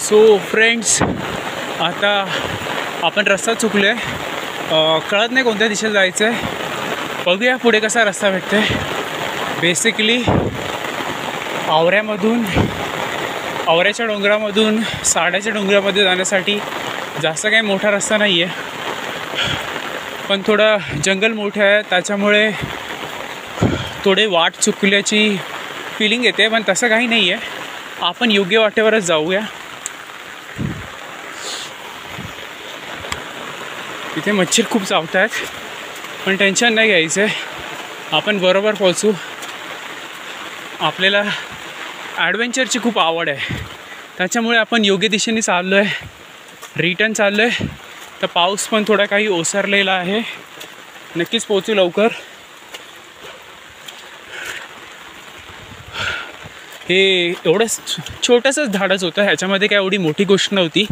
So friends, आता आपण रस्ता चुकलो आहे. कळत नाही कोणत्या दिशेला जायचं आहे. बघूया पुढे कसा रस्ता भेटतो आहे. बेसिकली आवऱ्याच्या डोंगरामधून साड्याच्या डोंगरामध्ये जाण्यासाठी जास्त काही मोठा रस्ता नाही आहे, पण थोडं जंगल मोठं आहे, त्याच्यामुळे थोडे वाट चुकल्याची फिलिंग येते. पण तसं काही नाही आहे, आपण योग्य वाटेवरच जाऊया. इथे मच्छर खूप चावत आहेत, पण टेन्शन नाही घ्यायचं आहे, आपण बरोबर पोहोचू. आपल्याला ॲडव्हेंचरची खूप आवड आहे, त्याच्यामुळे आपण योग्य दिशेने चाललो आहे, रिटर्न चाललो आहे. तर पाऊस पण थोडा काही ओसरलेला आहे. नक्कीच पोहोचू लवकर. हे एवढंच छोटंसंच धाडस होतं, ह्याच्यामध्ये काय एवढी मोठी गोष्ट नव्हती.